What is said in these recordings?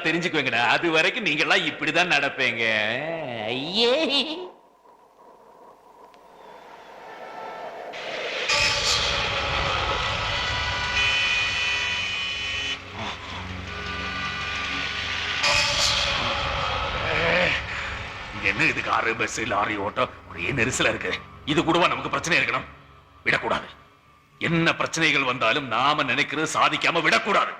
தெரிஞ்சுக்குவீங்கடா. அது வரைக்கும் நீங்க எல்லாம் இப்படிதான் நடப்பீங்க. ஐயே என்ன இது காரு பஸ் லாரி ஓட்டம் ஒரே நெரிசலா இருக்கு. இது கூடவா நமக்கு பிரச்சனை இருக்கணும்? விடக்கூடாது. என்ன பிரச்சனைகள் வந்தாலும் நாம நினைக்கிறது சாதிக்காம விடக்கூடாது.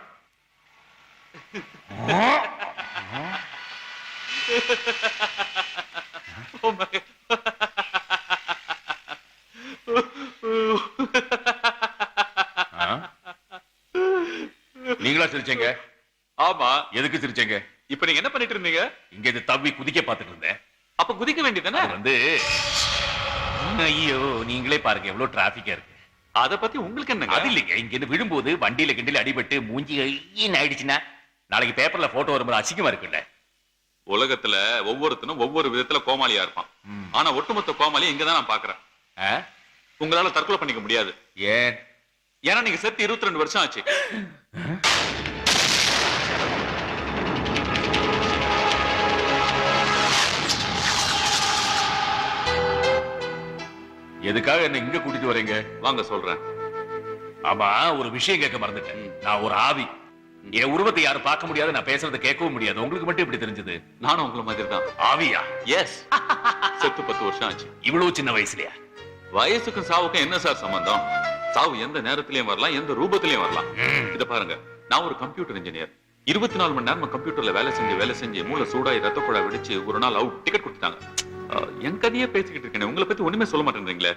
நீங்களா சிரிச்சீங்க? ஆமா. எதுக்கு சிரிச்சீங்க? இப்ப நீங்க என்ன பண்ணிட்டு இருந்தீங்க? இங்க இது தவ்வி குதிக்க பாத்துட்டு இருந்தேன். அப்ப குதிக்க வேண்டியதானே? வந்து ஐயோ நீங்களே பாருங்க எவ்வளவு டிராபிக்கா இருக்கு. அத பத்தி உங்களுக்கு என்ன? அது இல்லைங்க, இங்க இருந்து விழும்போது வண்டியில கிண்டில அடிபட்டு மூஞ்சி ஆயிடுச்சுன்னா நாளைக்கு பேப்பர்ல போட்டோ வரும்போது அசிங்கமா இருக்குல்ல. உலகத்துல ஒவ்வொருத்தனும் ஒவ்வொரு விதத்துல கோமாளியா இருப்பான். ஆனா ஒட்டுமொத்த கோமாளி இங்கதான் நான் பாக்குறேன். உங்களால தற்கொலை பண்ணிக்க முடியாது. ஏன்? ஏன்னா நீங்க செத்து 22 வருஷம் ஆச்சு. எதுக்காக என்ன இங்க கூட்டிட்டு வரீங்க? வாங்க சொல்றேன். ஆமா, ஒரு விஷயம் கேட்க மறந்துட்டேன். நான் ஒரு ஆவி. என் உருவத்தை யாரும் பார்க்க முடியாது, நான் பேசுறதை கேட்கவும் முடியாது. உங்களுக்கு மட்டும் எப்படி தெரிஞ்சது? நானும் உங்களை மாதிரி தான். ஆவியா? எஸ். செத்து 10 வருஷம் ஆச்சு. இவ்வளவு சின்ன வயசுலயா? வயசுக்கும் சாவுக்கும் என்ன சார் சம்பந்தம்? சாவு எந்த நேரத்திலயும் வரலாம், எந்த ரூபத்திலயும் வரலாம். இத பாருங்க, நான் ஒரு கம்ப்யூட்டர் இன்ஜினியர். 24 மணி நேரம் கம்ப்யூட்டர்ல வேலை செஞ்சு மூளை சூடாய் ரத்த குழா வெடிச்சு ஒரு நாள் அவுட் டிக்கெட் கொடுத்தாங்க. என் கதையே பேசிக்கிட்டு இருக்கேன். உங்களை பத்தி ஒண்ணுமே சொல்ல மாட்டேன்றீங்களே.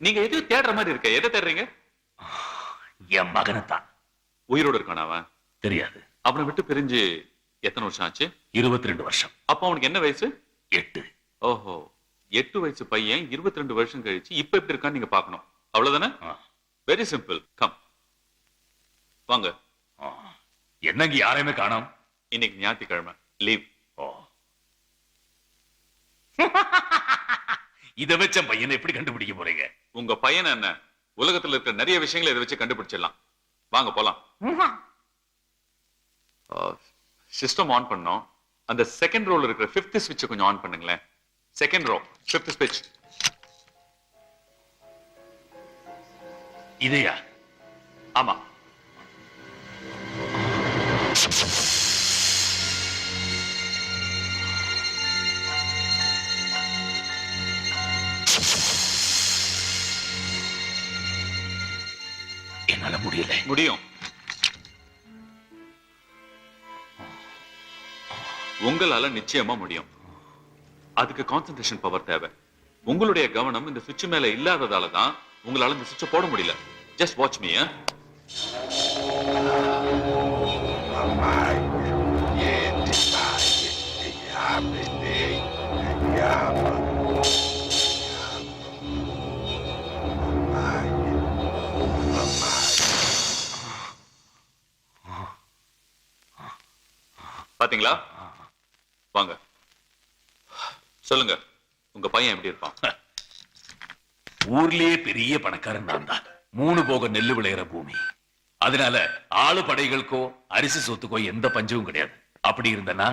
நீங்க எதையும் தேடுற மாதிரி இருக்க. எதை தேடுறீங்க? என் மகனைத்தான். உயிரோடு இருக்கான அவன்? தெரியாது. அவனை விட்டு பிரிஞ்சு எத்தனை வருஷம் ஆச்சு? 22 வருஷம். அப்ப அவனுக்கு என்ன வயசு? 8. ஓஹோ, 8 வயசு பையன் 22 வருஷம் கழிச்சு இப்ப எப்படி இருக்கான்னு நீங்க பாக்கணும். அவ்வளவுதானே? Very simple. கம் வாங்க. என்னங்க யாரையுமே காணோம்? இன்னைக்கு ஞாயிற்றுக்கிழமை, லீவ். இத வச்ச பையனை எப்படி கண்டுபிடிக்க போறீங்க? உங்க பையன் என்ன, உலகத்துல இருக்கிற நிறைய விஷயங்களை இதை வச்சு கண்டுபிடிச்சிடலாம். வாங்க போலாம். சிஸ்டம் ஆன் பண்ணோம். அந்த செகண்ட் ரோல இருக்கிற 5th ஸ்விட்ச் கொஞ்சம் ஆன் பண்ணுங்களேன். செகண்ட் ரோ 5th ஸ்விட்ச். இதையா? ஆமா. என்னால முடியல. முடியும். உங்களால நிச்சயமா முடியும். அதுக்கு கான்சென்ட்ரேஷன் பவர் தேவை. உங்களுடைய கவனம் இந்த சுவிட்ச் மேல இல்லாததால தான் உங்களால இந்த சுவிட்சை போட முடியல. Just watch me. பாத்தீங்களா? வாங்க சொல்லுங்க, உங்க பையன் எப்படி இருப்பான்? ஊர்லயே பெரிய பணக்காரன் நான் தான். 3 போக நெல்லு விளையிற பூமி. அதனால ஆளு படைகளுக்கோ அரிசி சொத்துக்கோ எந்த பஞ்சமும் கிடையாது. அப்படி இருந்தனா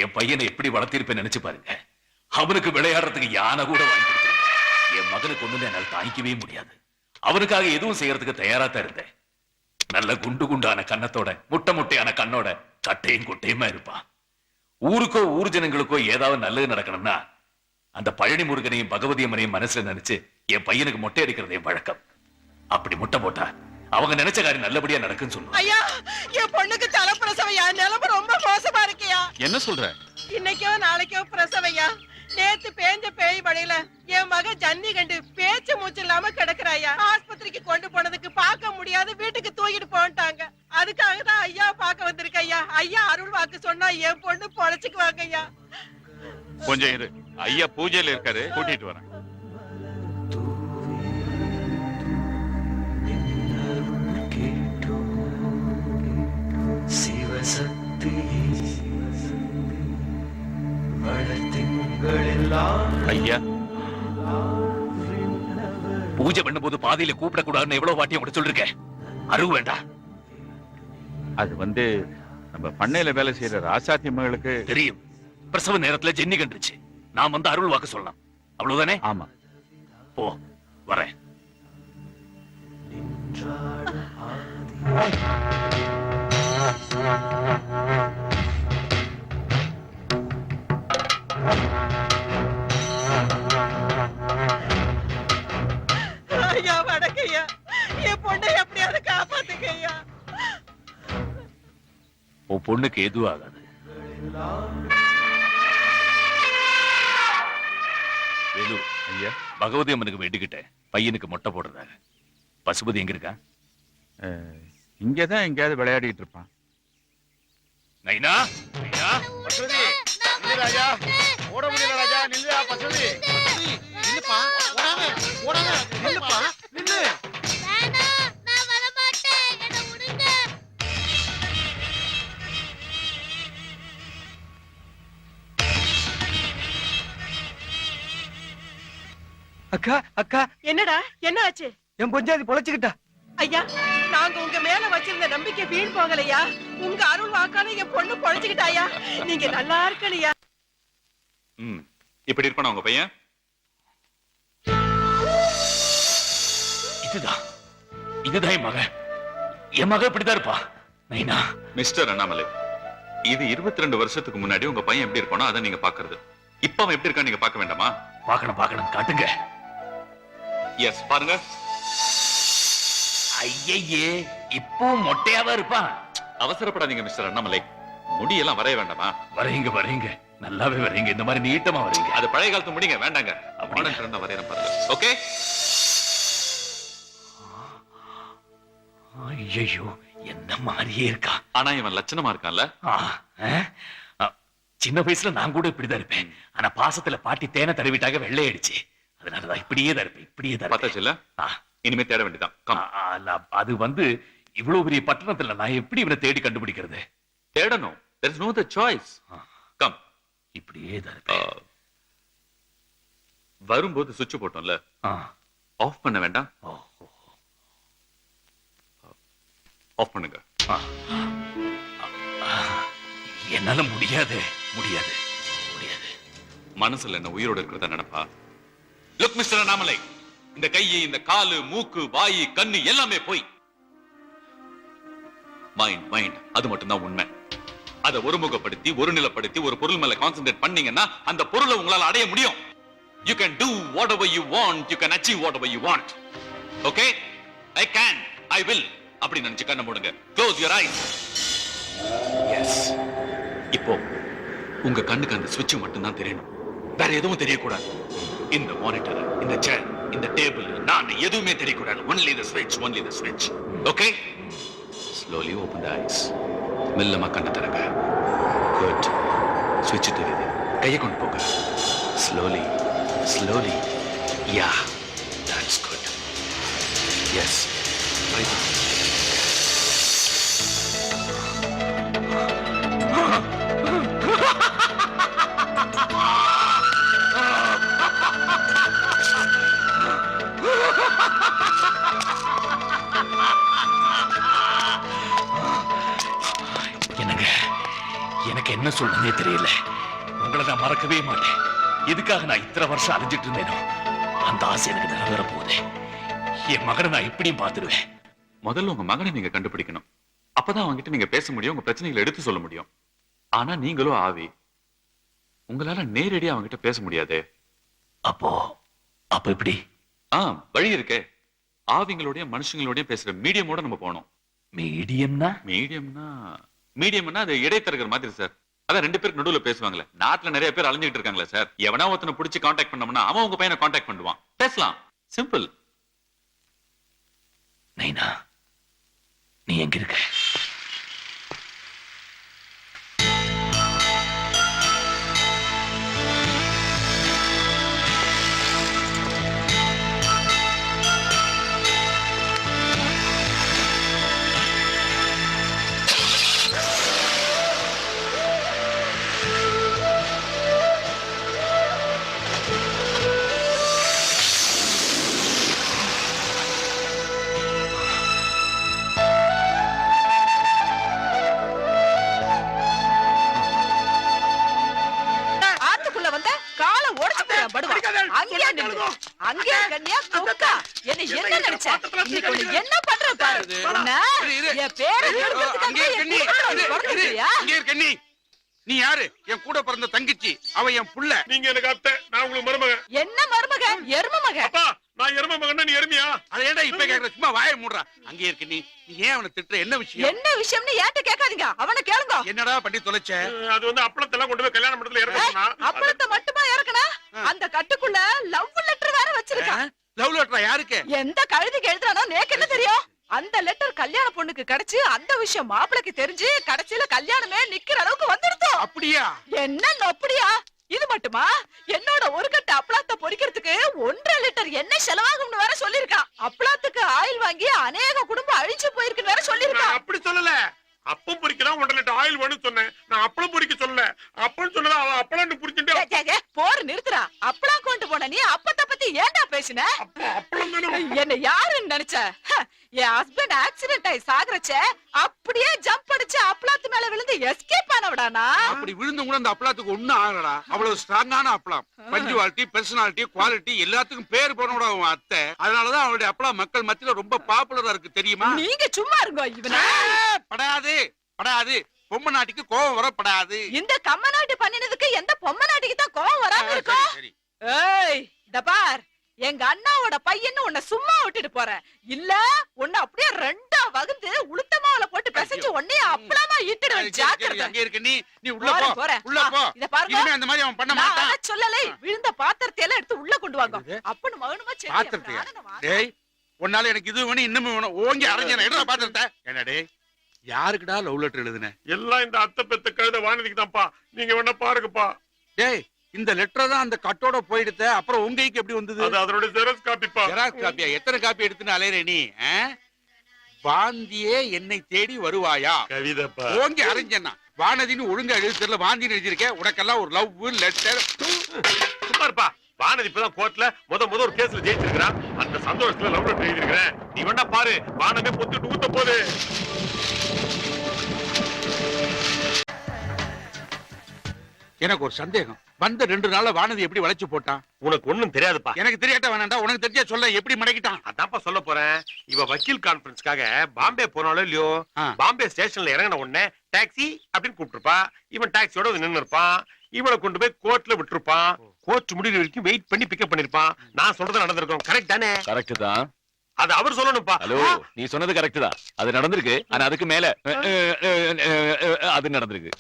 என் பையனை எப்படி வளர்த்திருப்பேன் நினைச்சு பாருங்க. அவனுக்கு விளையாடுறதுக்கு யானை கூட வாங்கி கொடுத்திருக்கேன். என் மகனுக்கு ஒண்ணு என்னால் தாங்கிக்கவே முடியாது. அவனுக்காக எதுவும் செய்யறதுக்கு தயாரா தான் இருந்தேன். நல்ல குண்டு குண்டான கன்னத்தோட முட்டையான கண்ணோட கட்டையும் கொட்டையுமா இருப்பான். ஊருக்கோ ஊர் ஜனங்களுக்கோ ஏதாவது நல்லது நடக்கணும்னா அந்த பழனி முருகனையும் பகவதி அம்மனையும் மனசுல நினைச்சு என் பையனுக்கு மொட்டை அடிக்கிறது என் வழக்கம். அப்படி முட்டை போட்டா அவங்க நினைச்ச காரியம் நல்லபடியா நடக்குன்னு சொல்லுவாங்க. ஐயா, என் பொண்ணுக்கு தலைப்பிரசவையா, நிலைமை ரொம்ப மோசமா இருக்கியா. என்ன சொல்ற? இன்னைக்கோ நாளைக்கோ பிரசவையா. நேத்து பேஞ்ச பேய் வழியில என் மக ஜன்னி கண்டு பேச்சு மூச்சு இல்லாம கிடக்குறாயா. ஆஸ்பத்திரிக்கு கொண்டு போனதுக்கு பார்க்க முடியாது, வீட்டுக்கு தூக்கிட்டு போன்ட்டாங்க. அதுக்காக தான் ஐயா பார்க்க வந்திருக்க ஐயா. ஐயா அருள் வாக்கு சொன்னா என் பொண்ணு பொழைச்சுக்குவாங்க ஐயா. கொஞ்சம் இரு, ஐயா பூஜையில இருக்காரு, கூட்டிட்டு வரேன். ஐயா, பூஜை பண்ணும்போது பாதையில கூப்பிடக்கூடாதுன்னு எவ்வளவு வாட்டி உங்கள்ட்ட சொல்லிருக்கேன். அருவு வேண்டாம். அது நம்ம பண்ணையில வேலை செய்யற ராசாத்தி மகளுக்கு தெரியும். பிரசவ நேரத்துல ஜென்னி கண்டுச்சு. நான் வந்து அருள் வாக்கு சொல்லலாம். அவ்வளவுதானே? ஆமா. போ, வரேன். ஐயா வணக்கய்யா, என் பொண்ணை எப்படியாவது காப்பாத்துங்க ஐயா. உன் பொண்ணுக்கு எதுவும் ஆகாது. வேலு, ஐயா, பகவதி அம்மனுக்கு வேண்டிக்கிட்டேன் பையனுக்கு மொட்டை போடுறதாக. பசுபதி எங்க இருக்கா? இங்கதான் எங்கேயாவது விளையாடிட்டு இருப்பான். நைனா, நைனா, பசுபதி, நில்லு ராஜா. ஓட முடியல ராஜா, நில்லுடா பசுபதி. பசுபதி, நில்லுப்பா. ஓடாத, ஓடாத. நில்லுப்பா, நில்லு. வேணாம், நான் வரமாட்டேன். என்னை விடுங்க. அக்கா அக்கா, என்னடா என்ன ஆச்சு? என் பொஞ்சாதி பொழைச்சுக்கிட்டா. ஐயா, நாங்க உங்க மேல வச்சிருந்த நம்பிக்கை வீண் போகலையா? உங்க அருள் வாக்கால என் பொண்ணு பொழைச்சுக்கிட்டாயா. நீங்க நல்லா இருக்கலையா? இப்படி இருப்பானா உங்க பையன்? இதுதான் இதுதான் என் மகன். என் மகன் இப்படிதான் இருப்பா. நைனா, மிஸ்டர் அண்ணாமலை, இது 22 வருஷத்துக்கு முன்னாடி உங்க பையன் எப்படி இருப்பானோ அதை நீங்க பாக்குறது. இப்ப அவன் எப்படி இருக்கான்னு நீங்க பார்க்க வேண்டாமா? பார்க்கணும் பார்க்கணும், காட்டுங்க. எஸ், பாருங்க. ஐயே, இப்போ மொட்டையாவா இருப்பான். அவசரப்படாதீங்க மிஸ்டர் அண்ணாமலை. முடியெல்லாம் வரைய வேண்டாமா? வரீங்க வரீங்க, நல்லாவே வரீங்க. இந்த மாதிரி நீட்டமா வரீங்க. அது பழைய காலத்து முடிங்க, வேண்டாங்க. மாடர்ன் ட்ரெண்டா வரையறேன் பாருங்க. ஓகே? ஐயோ, என்ன மாதிரியே இருக்கா. ஆனா இவன் லட்சணமா இருக்கான்ல? சின்ன வயசுல நான் கூட இப்படிதான் இருப்பேன். ஆனா பாசத்துல பாட்டி தேனை தடவிட்டாக வெள்ளையடிச்சு. அதனாலதான் இப்படியே தான் இருப்பேன். இப்படியே தான் பார்த்தாச்சு இல்ல? இனிமே தேட வேண்டியதான். அது வந்து இவ்வளவு பெரிய பட்டணத்துல நான் எப்படி இவனை தேடி கண்டுபிடிக்கிறது? தேடணும். there is no other choice. Come. இப்படியே தான் இருப்பேன். வரும்போது சுவிட்ச் போட்டோம்ல, ஆஃப் பண்ண வேண்டாம். ஆஃப் பண்ணுங்க. என்னால முடியாது முடியாது முடியாது. மனசுல என்ன உயிரோட இருக்கிறதா நினைப்பா? லுக் மிஸ்டர் அண்ணாமலை, இந்த கையை, இந்த காலு, மூக்கு, வாய், கண்ணு எல்லாமே போய். மைண்ட் மைண்ட் அது மட்டும் தான் உண்மை. அதை ஒருமுகப்படுத்தி ஒரு நிலப்படுத்தி ஒரு பொருள் மேல கான்சென்ட்ரேட் பண்ணீங்கன்னா அந்த பொருளை உங்களால அடைய முடியும். You can do whatever you want, you can achieve whatever you want. Okay? I can, I will. அப்படி நினைச்சு கண்ணை மூடுங்க. Close your eyes. Yes. இப்போ உங்க கண்ணுக்கு அந்த சுவிட்ச் மட்டும் தான் தெரியணும். வேற எதுவும் தெரியக்கூடாது. இந்த மானிட்டர், இந்த சேர், இந்த டேபிள், நான் எதுவுமே தெரியக்கூடாது. Only the switch, only the switch. Okay? Slowly open the eyes. மெல்லமா கண்ணை திறங்க. Good. சுவிட்ச் தெரியுது. கையை கொண்டு போங்க. Slowly, slowly. Yeah, that's good. Yes. Right. எனக்கு என்ன சொல்றதே தெரியல. உங்களை நான் மறக்கவே மாட்டேன். எதுக்காக நான் இத்தனை வருஷம் அலைஞ்சிட்டு இருந்தேனோ அந்த ஆசை எனக்கு நிறைவேற போகுது. என் மகனை நான் எப்படியும் பார்த்துடுவேன். முதல்ல உங்க மகனை நீங்க கண்டுபிடிக்கணும். அப்பதான் அவங்ககிட்ட நீங்க பேச முடியும், உங்க பிரச்சனைகளை எடுத்து சொல்ல முடியும். ஆனா நீங்களும் ஆவி, உங்களால நேரடியா அவங்ககிட்ட பேச முடியாது. அப்ப எப்படி? வழி இருக்கே. ஆவிங்களோடய மனுஷங்களோடய பேசுற மீடியமோட நம்ம போனோம். மீடியம்னா? மீடியம்னா அது இடைத்தரகர் மாதிரி சார். அதான் ரெண்டு பேருக்கு நடுவுல பேசுவாங்களே. நாட்டுல நிறைய பேர் அலைஞ்சிட்டு இருக்காங்களே சார். எவனா ஒருத்தனை பிடிச்சி கான்டாக்ட் பண்ணோம்னா அவன் உங்க பையனை கான்டாக்ட் பண்ணுவான். பேசலாம். சிம்பிள். நைனா, நீ எங்க இருக்க? அங்கேயே நில்லு. அங்கேயே கண்ணியா தூக்கா. என்ன நினைச்ச? இன்னைக்கு உன்னை என்ன பண்ற பாரு. உன்னை என் பேரை கண்ணி நீ யாரு? என் கூட பிறந்த தங்கச்சி, அவ என் புள்ள. நீங்க எனக்கு அத்தை, நான் உங்களுக்கு மருமக. என்ன மருமக? எரும மக. அப்பா நான் எரும மகன்னா நீ எருமையா? அதை ஏன்டா இப்ப கேக்குற? சும்மா வாயை மூடுறா. அங்கே இருக்கு நீ ஏன் அவனை திட்டுற? என்ன விஷயம்? என்ன விஷயம்னு ஏன்ட்ட கேட்காதீங்க, அவனை கேளுங்க. என்னடா பண்ணி தொலைச்ச? அது வந்து அப்பளத்தெல்லாம் கொண்டு போய் கல்யாண மண்டபத்துல இறக்க சொன்னா. அப்பளத்தை மட்டுமா இறக்கணா? அந்த கட்டுக்குள்ள லவ் லெட்டர் வேற வச்சிருக்கான். லவ் லெட்டரா? யாருக்கு? எந்த கழுதிக்கு எழுதுறானோ நேக்கு என்ன தெரியும்? அந்த லெட்டர் கல்யாண பொண்ணுக்கு கிடைச்சு அந்த விஷயம் மாப்பிளைக்கு தெரிஞ்சு கடைசியில கல்யாணமே நிக்கிற அளவுக்கு வந்துடுதோ. அப்படியா? என்ன அப்படியா? இது மட்டுமா? என்னோட ஒரு கட்டு அப்பளத்தை பொரிக்கிறதுக்கு 1.5 லிட்டர் எண்ணெய் செலவாகும்னு வேற சொல்லிருக்கான். அப்பளத்துக்கு ஆயில் வாங்கி அநேக குடும்பம் அழிச்சு போயிருக்குன்னு வேற சொல்லிருக்கான். அப்படி சொல்லல. அப்பம் பொரிக்கலாம் 1.5 லிட்டர் ஆயில் வேணும்னு சொன்னேன். நான் அப்பளம் பொரிக்க சொல்லல. அப்பன்னு சொன்னதா அவ அப்பளம்னு புரிஞ்சுட்டு போர் நிறுத்துறா. அப்பளம் கொண்டு போன நீ அப்பத்தை பத்தி ஏன்டா பேசின? அப்பளம் தானே. என்ன யாருன்னு நினைச்ச? என் ஹஸ்பண்ட் ஆக்சிடென்ட் ஆகி சாகுறச்ச அப்படியே ஜம்ப் அடிச்சு அப்பளத்து மேல விழுந்து எஸ்கேப் ஆனவடானா. அப்படி விழுந்து கூட அந்த அப்பளத்துக்கு ஒண்ணும் ஆகலடா. அவ்வளவு ஸ்ட்ராங்கான அப்பளம். பஞ்சுவாலிட்டி, பர்சனாலிட்டி, குவாலிட்டி எல்லாத்துக்கும் பேர் போனோட அவன் அத்தை. அதனாலதான் அவனுடைய அப்பளம் மக்கள் மத்தியில ரொம்ப பாப்புலரா இருக்கு, தெரியுமா? நீங்க சும்மா இருங்க. இவனா படாது படாது. பொம்மை நாட்டிக்கு கோவம் வரப்படாது. இந்த கம்ம நாட்டு பண்ணினதுக்கு எந்த பொம்மை நாட்டிக்கு தான் கோவம் வராம இருக்கும்? சரி. ஏய் இந்த பார், எங்க அண்ணாவோட பையன்னு உன்னை சும்மா விட்டுட்டு போறேன். இல்ல உன்னை அப்படியே 2ஆ வகுந்து உளுத்த மாவுல போட்டு பிசைச்சு உன்னைய அப்பளமா இட்டுடுவேன். ஜாக்கிரதை. அங்க இருக்கு. நீ உள்ள போ. உள்ள போ. இத பாருங்க. இனிமே அந்த மாதிரி அவன் பண்ண நான் மாட்டான். அத சொல்லலை. விழுந்த பாத்திரத்தை எல்லாம் எடுத்து உள்ள கொண்டு வாங்க. அப்பன்னு மகனுமா சரி. பாத்திரத்தையா? டேய், உன்னால எனக்கு இது வேணும் இன்னும் வேணும். ஓங்கி அரைஞ்சன எடுற பாத்திரத்தை. என்ன டேய், யாருக்குடா லவ் லெட்டர் எழுதுன? எல்லாம் இந்த அத்தை பெத்த கழுத வானதிக்கு தான்ப்பா. நீங்க வேணா பாருங்கப்பா. டேய், இந்த லெட்டர் தான் அந்த கட்டோட போயிடுத்த. அப்புறம் உங்க கைக்கு எப்படி வந்தது? அது அதோட ஜெராக்ஸ் காப்பிப்பா. ஜெராக்ஸ் காப்பியா? எத்தனை காப்பி எடுத்துன்னு அலையற நீ? வாந்தியே என்னை தேடி வருவாயா? கவிதப்பா. ஓங்கி அரைஞ்சனா வானதின்னு ஒழுங்கா எழுதி தெரியல. வாந்தின்னு எழுதிருக்கேன். உனக்கெல்லாம் ஒரு லவ் லெட்டர். சும்மா இருப்பா. வானதி இப்பதான் கோர்ட்ல முத ஒரு கேஸ்ல ஜெயிச்சிருக்கான். அந்த சந்தோஷத்துல லவ் லெட்டர் எழுதிருக்கிறேன். நீ வேணா பாரு. வானமே பொத்துட்டு ஊத்த போது. எனக்கு ஒரு சந்தேகம். வந்த 2 நாள்ல வானதி எப்படி வளைச்சு போட்டான்? உனக்கு ஒண்ணும் தெரியாதுப்பா. எனக்கு தெரியாட்ட வேணாண்டா. உனக்கு தெரிஞ்சா சொல்ல. எப்படி மடக்கிட்டான்? அதான்ப்பா சொல்ல போறேன். இவ வக்கீல் கான்பரன்ஸ்க்காக பாம்பே போனாலும் இல்லையோ, பாம்பே ஸ்டேஷன்ல இறங்கின உடனே டாக்ஸி அப்படின்னு கூப்பிட்டுருப்பா. இவன் டாக்ஸியோட நின்று இருப்பான். இவனை கொண்டு போய் கோர்ட்ல விட்டுருப்பான். கோர்ட் முடிவு வரைக்கும் வெயிட் பண்ணி பிக்கப் பண்ணிருப்பான். நான் சொல்றது நடந்திருக்கும். கரெக்ட் தானே? கரெக்ட் தான். அது அவர் சொல்லணும்ப்பா. ஹலோ, நீ சொன்னது கரெக்ட் தான். அது நடந்திருக்கு. ஆனா அதுக்கு மேல அது நடந்திருக்கு.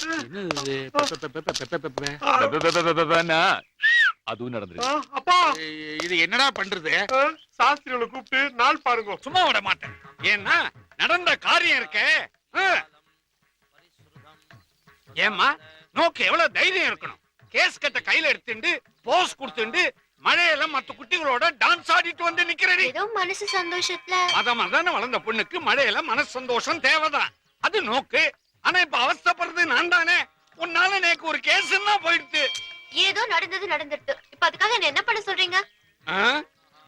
அதுவும் நடந்திருக்கு. அப்பா, இது என்னடா பண்றது? சாஸ்திரிகளை கூப்பிட்டு நாள் பாருங்க. சும்மா விட மாட்டேன். ஏன்னா நடந்த காரியம் இருக்க. ஏமா நோக்கு எவ்வளவு தைரியம் இருக்கணும். கேஸ் கட்ட கையில எடுத்துட்டு போஸ் கொடுத்துட்டு மழையில மத்த குட்டிகளோட டான்ஸ் ஆடிட்டு வந்து நிக்கிறேன். ஏதோ மனசு சந்தோஷத்துல மதம் வளர்ந்த பொண்ணுக்கு மழையில மனசு சந்தோஷம் தேவைதான். அது நோக்கு. ஆனா இப்ப அவஸ்தைப்படுறது நான் தானே. உன்னால எனக்கு ஒரு கேஸ்ன்னா போயிடுச்சு. ஏதோ நடந்துட்டு. இப்ப அதுக்காக என்ன பண்ண சொல்றீங்க?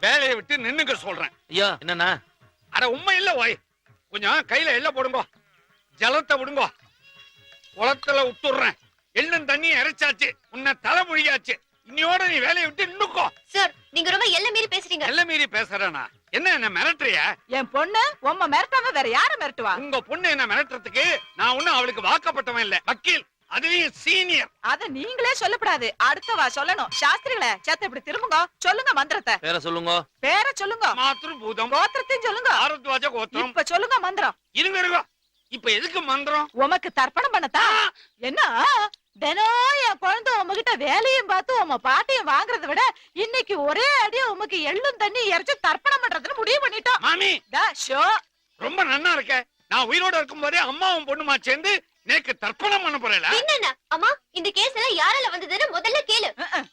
வேலையை விட்டு நின்னுக்க சொல்றேன். ஐயா என்னன்னா? அட உண்மை இல்ல ஓய். கொஞ்சம் கையில எள்ள போடுங்க. ஜலத்தை விடுங்க. குளத்துல விட்டுடுறேன். எள்ளும் தண்ணி இறைச்சாச்சு. உன்னை தலை முழியாச்சு. இன்னையோட நீ வேலையை விட்டு நின்னுக்கோ. சார், நீங்க ரொம்ப எல்லை மீறி பேசுறீங்க. எல்லை மீறி பேசுறேனா? என்ன மிரட்டுறியா? என் பொண்ணு உம்ம மிரட்டாம வேற யார மிரட்டுவா? உங்க பொண்ணு என்ன மிரட்டுறதுக்கு நான் ஒண்ணும் அவளுக்கு வாக்கப்பட்டவன் இல்ல. வக்கீல், அதுலயும் சீனியர். அத நீங்களே சொல்லப்படாது. அடுத்தவா சொல்லணும். சாஸ்திரிகளே, சேத்த இப்படி திரும்புங்க. சொல்லுங்க மந்திரத்தை. பேர சொல்லுங்க. பேர சொல்லுங்க. மாத்ரு பூதம். கோத்திரத்தையும் சொல்லுங்க. ஆரத்வாஜ கோத்திரம். இப்ப சொல்லுங்க மந்திரம். இருங்க. இப்ப எதுக்கு மந்திரம்? உமக்கு தர்ப்பணம் பண்ணத்தா? என்ன தினம் என் குழந்தை உமகிட்ட வேலையும் பார்த்து உம பாட்டையும் வாங்குறத விட இன்னைக்கு ஒரே அடியா உமக்கு எள்ளும் தண்ணி இறைச்சு தர்ப்பணம் பண்றதுன்னு முடிவு பண்ணிட்டோம். மாமி, ஷோ ரொம்ப நன்னா இருக்க. நான் உயிரோட இருக்கும் போதே அம்மாவும் பொண்ணுமா சேர்ந்து நேக்கு தர்ப்பணம் பண்ண போறேல. என்னன்னா அம்மா, இந்த கேஸ் எல்லாம் யாரால வந்ததுன்னு முதல்ல கேளு.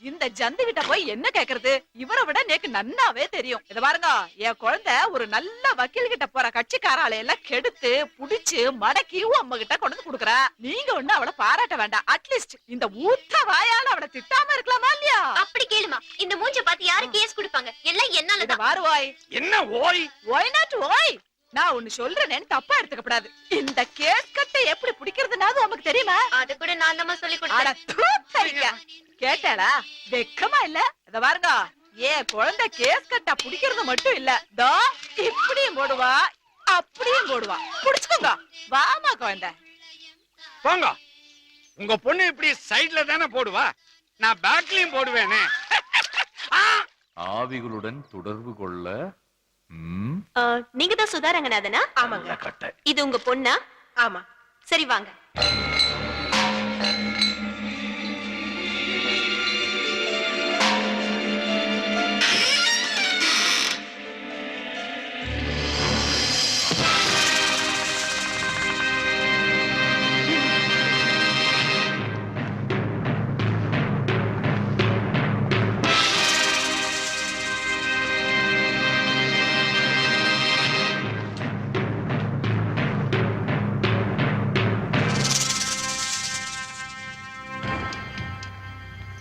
இந்த ஜந்து கிட்ட போய் என்ன கேக்குறது? இவரை விட நேக்கு நன்னாவே தெரியும். இத பாருங்க, என் குழந்தை ஒரு நல்ல வக்கீல் கிட்ட போற கட்சிக்காரால எல்லாம் கெடுத்து புடிச்சு மடக்கி அம்மா கிட்ட கொண்டு கொடுக்குறா. நீங்க ஒண்ணு அவளை பாராட்ட வேண்டாம். அட்லீஸ்ட் இந்த ஊத்த வாயால அவளை திட்டாம இருக்கலாமா இல்லையா? அப்படி கேளுமா. இந்த மூஞ்ச பார்த்து யாரு கேஸ் கொடுப்பாங்க? எல்லாம் என்னாலதான். வாருவாய். என்ன ஓய்? ஒய் நாட் ஓய். நான் ஒண்ணு சொல்றேன்னு தப்பா எடுத்துக்கப்படாது. இந்த கேஸ் கட்டை எப்படி பிடிக்கிறதுனாவது உனக்கு தெரியுமா? அது கூட நான் தான் சொல்லி கொடுத்தேன். கேட்டாளா? வெக்கமா இல்ல? இத பாருங்க, ஏன் குழந்தை கேஸ் கட்டா புடிக்கிறது மட்டும் இல்ல, தோ இப்படியும் போடுவா அப்படியும் போடுவா. புடிச்சுக்கோங்க. வாமா குழந்தை. போங்க. உங்க பொண்ணு இப்படி சைடுல தானே போடுவா, நான் பேக்லயும் போடுவேனே. ஆவிகளுடன் தொடர்பு கொள்ள நீங்க தான் சுதா ரங்கநாதனா? ஆமாங்க. கட்ட இது உங்க பொண்ணா? ஆமா. சரி வாங்க.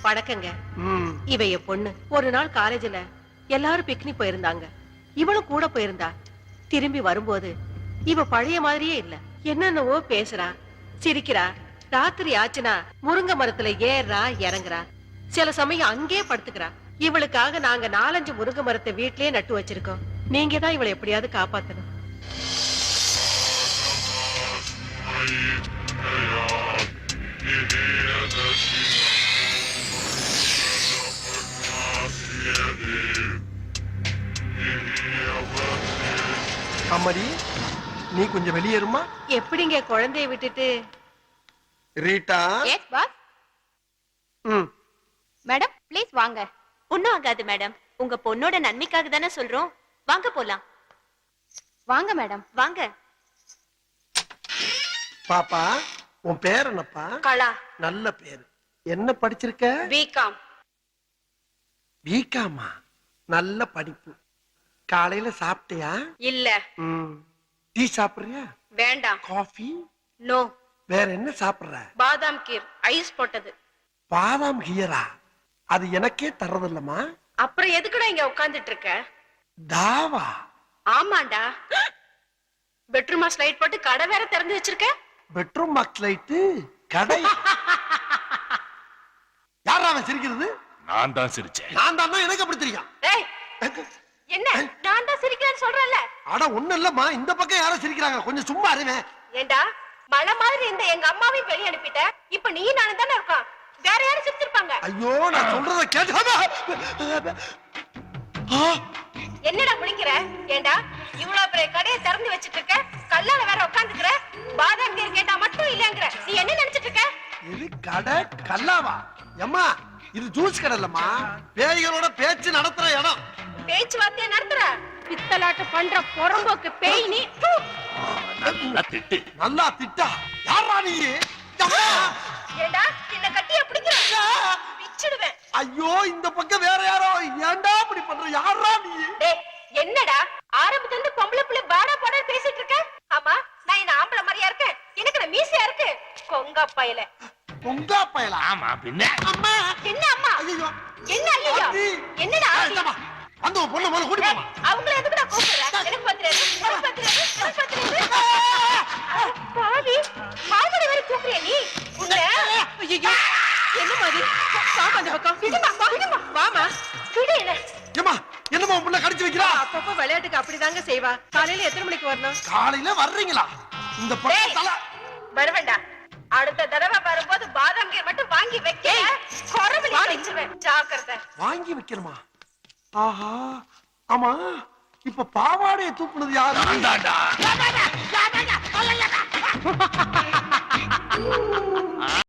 வணக்கங்க. இவ என் பொண்ணு. ஒரு நாள் காலேஜ்ல எல்லாரும் பிக்னிக் போயிருந்தாங்க. இவளும் கூட போயிருந்தா. திரும்பி வரும்போது இவ பழைய மாதிரியே இல்ல. என்னென்னவோ பேசுறா, சிரிக்கிறா. ராத்திரி ஆச்சுனா முருங்கை மரத்துல ஏறா இறங்குறா. சில சமயம் அங்கே படுத்துக்கிறா. இவளுக்காக நாங்க 4-5 முருங்கை மரத்தை வீட்லயே நட்டு வச்சிருக்கோம். நீங்க தான் இவளை எப்படியாவது காப்பாத்தணும். அம்மாடி, நீ கொஞ்சம் வெளியேறுமா? எப்படிங்க குழந்தைய விட்டுட்டு? Rita. Yes boss. Madam please வாங்க. ஒண்ணும் ஆகாது மேடம், உங்க பொண்ணோட நன்மைக்காக தானே சொல்றோம். வாங்க போலாம். வாங்க மேடம் வாங்க. பாப்பா, உன் பேர் என்னப்பா? கலா. நல்ல பேரு. என்ன படிச்சிருக்க? பிகாம். பிகாமா? நல்ல படிப்பு. காலையில சாப்பிட்டியா? இல்ல. டீ சாப்பிடுறியா? வேண்டாம். காஃபி? நோ. வேற என்ன சாப்பிடுற? பாதாம் கீர் ஐஸ் போட்டது. பாதாம் கீரா? அது எனக்கே தரதில்லமா. அப்புறம் எதுக்குடா இங்க உட்கார்ந்துட்டு இருக்க? தாவா? ஆமாண்டா. பெட்ரூமா ஸ்லைட் போட்டு கடை வேற திறந்து வச்சிருக்க. பெட்ரூம் மார்க் லைட்டு கடை? யாரா அவன் சிரிக்கிறது? நான் தான் சிரிச்சேன். நான் தான். எனக்கு அப்படி தெரியும். டேய், என்ன நான் தான் சிரிக்கிறேன்னு சொல்றேன்ல. அட ஒண்ணு இல்லம்மா, இந்த பக்கம் யாரும் சிரிக்கிறாங்க, கொஞ்சம் சும்மா இருவேன். ஏண்டா மலை மாதிரி இந்த எங்க அம்மாவையும் வெளிய அனுப்பிட்ட. இப்ப நீ நானும் தானே இருக்கோம். வேற யாரும் சிரிச்சிருப்பாங்க. ஐயோ, நான் சொல்றத கேட்டு. என்னடா முடிக்கிற? ஏண்டா இவ்வளவு பெரிய கடையை திறந்து வச்சிட்டு இருக்க, கல்லால வேற உட்கார்ந்துக்கிற. பாதாம் கீர் கேட்டா மட்டும் இல்லங்கற. நீ என்ன நினைச்சிட்டு இருக்க? இது கடை கல்லாவா? அம்மா, இது ஜூஸ் கடை இல்லம்மா, பேய்களோட பேச்சு நடத்துற இடம். பேச்சுவார்த்தையை நடத்துற பித்தலாட்ட பண்ற பொறம்போக்கு பேய் நீ. நல்லா திட்டு. நல்லா திட்டா? யாரா நீ? ஏண்டா என்ன கட்டிய பிடிக்கிற? பிச்சிடுவேன். ஐயோ, இந்த பக்கம் வேற யாரோ. ஏன்டா இப்படி பண்ற? யாரா நீ? டேய், என்னடா ஆரம்பத்துல இருந்து பொம்பளை புள்ள பாடா பாடா பேசிட்டு இருக்க? ஆமா, நான் என்ன ஆம்பளை மாதிரியா இருக்கேன்? எனக்கு நான் மீசையா இருக்கு. கொங்கா பயல. பொங்கா பயலா? ஆமா பின்ன. அம்மா. என்ன அம்மா? ஐயோ. என்ன ஐயோ? என்னடா? அந்த பொண்ணு மேல கூட்டி போமா. அவங்கள எதுக்குடா கூப்பிடுற? எனக்கு பத்திரது, எனக்கு பத்திரது, எனக்கு பத்திரது. பாவி, மாமடி வரை கூப்பிடுறியா நீ? உங்களை ஐயோ, என்ன மாதிரி? வாமா அந்த பக்கம். விடுமா, விடுமா. வாமா. விடு என்ன? ஏம்மா, என்னம்மா உன் புள்ள கடிச்சு வைக்கிறா? அப்பப்ப விளையாட்டுக்கு அப்படிதாங்க செய்வா. காலையில எத்தனை மணிக்கு வரணும்? காலையில வர்றீங்களா? இந்த பக்கம் தல வருவேண்டா. அடுத்த தடவை வரும்போது பாதாம் கீர் மட்டும் வாங்கி வைக்க. கொரவலி வச்சிருவேன். ஜாக்கிரதை. வாங்கி வைக்கணுமா? ஆஹா, ஆமா, இப்ப பாவாடையை தூக்குனது யாரு? நான் தான்டா.